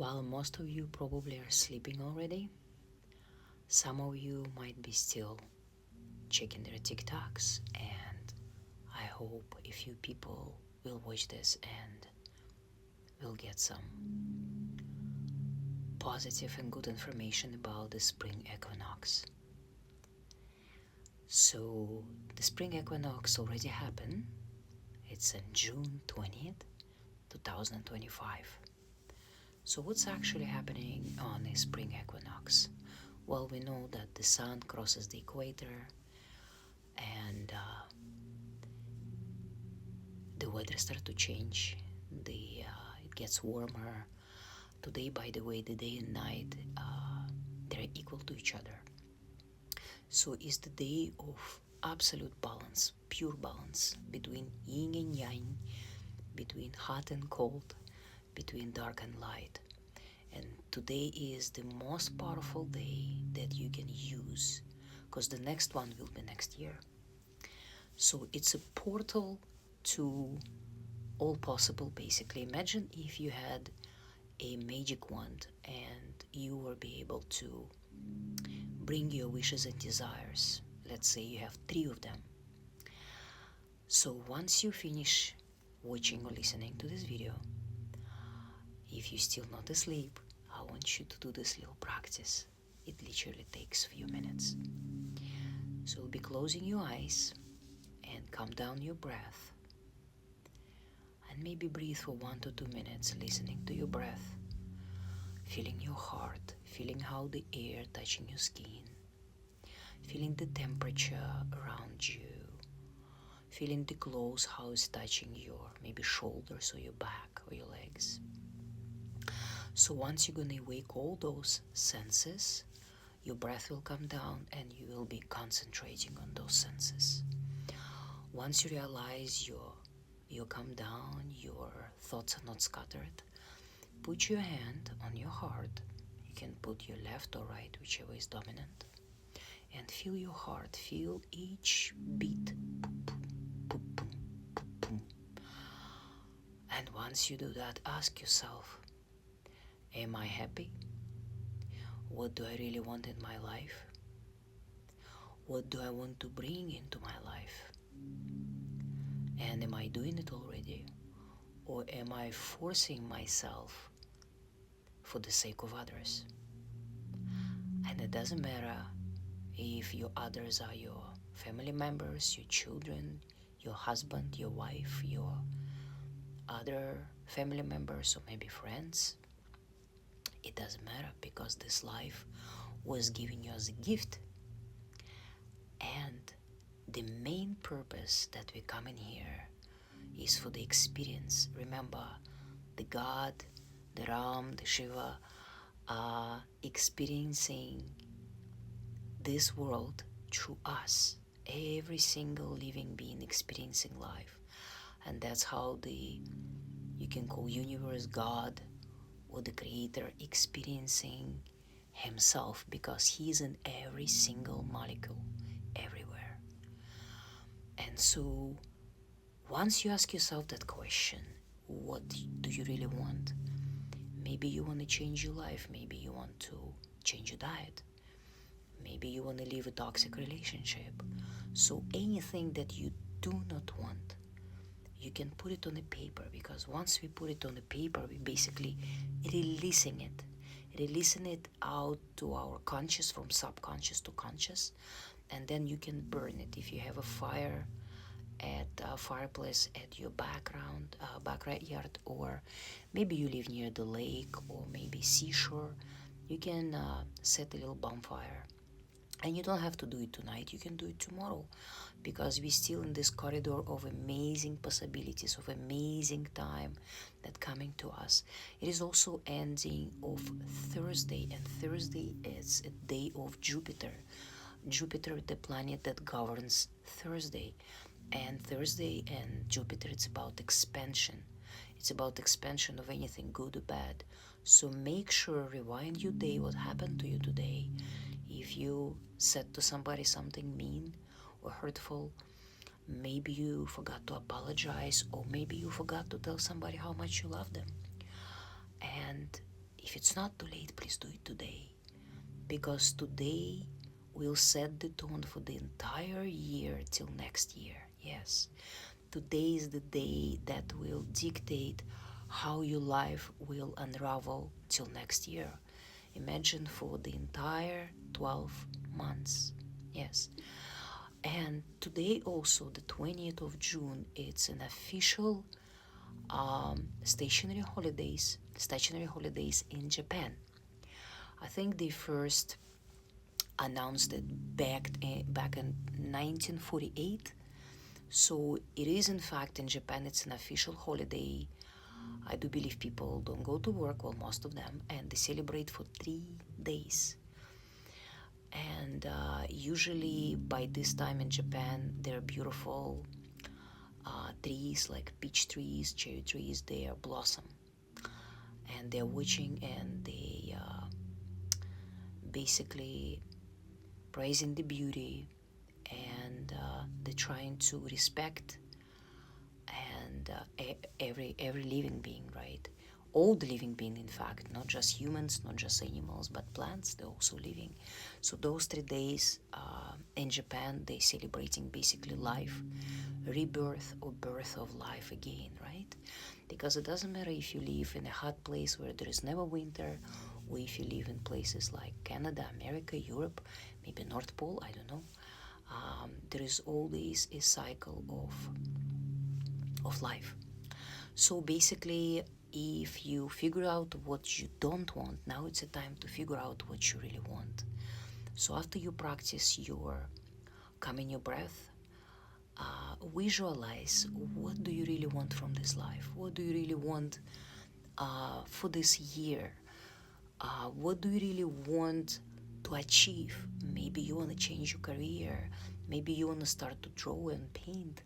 While most of you probably are sleeping already, some of you might be still checking their TikToks, and I hope a few people will watch this and will get some positive and good information about the spring equinox. So the spring equinox already happened. It's on June 20th, 2025. So what's actually happening on a spring equinox? Well, we know that the sun crosses the equator and the weather starts to change. It gets warmer. Today, by the way, the day and night, they're equal to each other. So it's the day of absolute balance, pure balance between yin and yang, between hot and cold, between dark and light. And today is the most powerful day that you can use, because the next one will be next year. So it's a portal to all possible, basically. Imagine if you had a magic wand and you were be able to bring your wishes and desires. Let's say you have 3 of them. So once you finish watching or listening to this video, if you're still not asleep, I want you to do this little practice. It literally takes a few minutes. So you'll be closing your eyes and calm down your breath. And maybe breathe for 1 to 2 minutes, listening to your breath, feeling your heart, feeling how the air touching your skin, feeling the temperature around you, feeling the clothes, how it's touching your maybe shoulders or your back or your legs. So once you're gonna wake all those senses, your breath will come down and you will be concentrating on those senses. Once you realize you come down, your thoughts are not scattered, put your hand on your heart. You can put your left or right, whichever is dominant, and feel your heart, feel each beat. And once you do that, ask yourself, am I happy? What do I really want in my life? What do I want to bring into my life? And am I doing it already? Or am I forcing myself for the sake of others? And it doesn't matter if your others are your family members, your children, your husband, your wife, your other family members, or maybe friends. It doesn't matter, because this life was given you as a gift. And the main purpose that we come in here is for the experience. Remember, the God, the Ram, the Shiva are experiencing this world through us. Every single living being experiencing life. And that's how you can call universe God or the creator experiencing himself, because he's in every single molecule everywhere. And so once you ask yourself that question, what do you really want? Maybe you want to change your life. Maybe you want to change your diet. Maybe you want to leave a toxic relationship. So anything that you do not want, you can put it on a paper, because once we put it on the paper, we basically releasing it out to our conscious, from subconscious to conscious, and then you can burn it. If you have a fire at a fireplace at your backyard, or maybe you live near the lake or maybe seashore, you can set a little bonfire. And you don't have to do it tonight, you can do it tomorrow, because we're still in this corridor of amazing possibilities, of amazing time that coming to us. It is also ending of Thursday, and Thursday is a day of Jupiter. Jupiter, the planet that governs Thursday. And Thursday and Jupiter, it's about expansion. It's about expansion of anything, good or bad. So make sure, rewind your day, what happened to you today. If you said to somebody something mean or hurtful, maybe you forgot to apologize, or maybe you forgot to tell somebody how much you love them. And If it's not too late, please do it today. Because today will set the tone for the entire year till next year. Yes, today is the day that will dictate how your life will unravel till next year. Imagine for the entire 12 months. Yes. And today also, the 20th of June, it's an official stationary holidays in Japan. I think they first announced it back in 1948. So it is in fact in Japan, it's an official holiday. I do believe people don't go to work, well, most of them, and they celebrate for 3 days. And usually by this time in Japan, there are beautiful trees like peach trees, cherry trees, they are blossom. And they're watching and they basically praising the beauty, and they're trying to respect and every living being, right? All the living being, in fact, not just humans, not just animals, but plants, they're also living. So those 3 days in Japan, they're celebrating basically life, rebirth or birth of life again, right? Because it doesn't matter if you live in a hot place where there is never winter, or if you live in places like Canada, America, Europe, maybe North Pole, I don't know. There is always a cycle of life. So basically, if you figure out what you don't want, now it's a time to figure out what you really want. So after you practice your calming your breath, visualize what do you really want from this life? What do you really want for this year? What do you really want to achieve? Maybe you want to change your career. Maybe you want to start to draw and paint.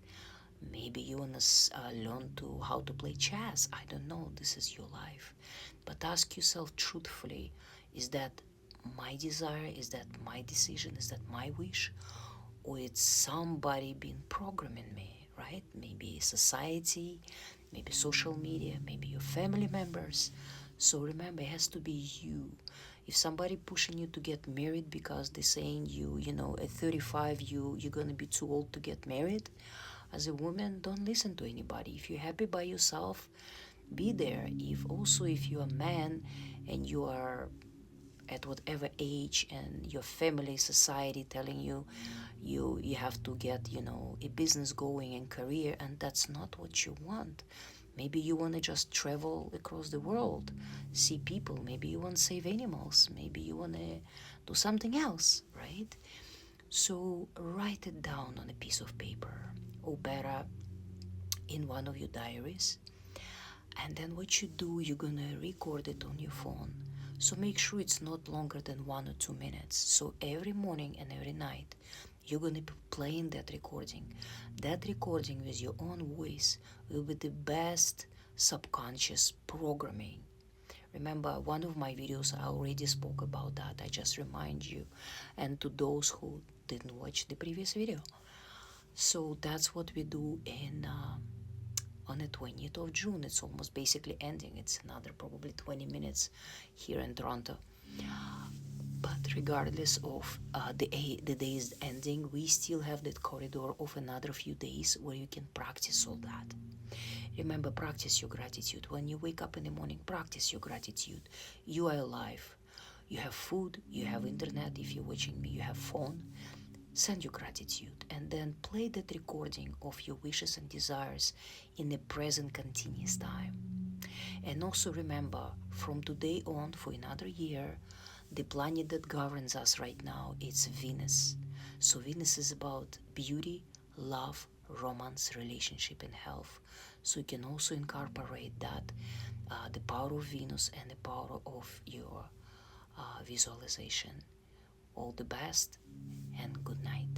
Maybe you want to learn how to play chess. I don't know. This is your life. But ask yourself truthfully, is that my desire? Is that my decision? Is that my wish? Or it's somebody been programming me, right? Maybe society, maybe social media, maybe your family members. So remember, it has to be you. If somebody pushing you to get married because they're saying you know, at 35 you're gonna be too old to get married, as a woman, don't listen to anybody. If you're happy by yourself, be there. If you're a man and you are at whatever age and your family, society telling you you have to get, you know, a business going and career, and that's not what you want. Maybe you want to just travel across the world, see people. Maybe you want to save animals. Maybe you want to do something else, right? So write it down on a piece of paper, or better, in one of your diaries. And then what you do, you're gonna record it on your phone. So make sure it's not longer than 1 or 2 minutes. So every morning and every night, you're gonna be playing that recording. That recording with your own voice will be the best subconscious programming. Remember, one of my videos, I already spoke about that. I just remind you, and to those who didn't watch the previous video. So that's what we do on the 20th of June. It's almost basically ending. It's another probably 20 minutes here in Toronto. But regardless of the days ending, we still have that corridor of another few days where you can practice all that. Remember, practice your gratitude. When you wake up in the morning, practice your gratitude. You are alive. You have food, you have internet. If you're watching me, you have phone. Send your gratitude and then play that recording of your wishes and desires in the present continuous time. And also remember, from today on for another year, the planet that governs us right now is Venus. So Venus is about beauty, love, romance, relationship, and health. So you can also incorporate that, the power of Venus and the power of your visualization. All the best and good night.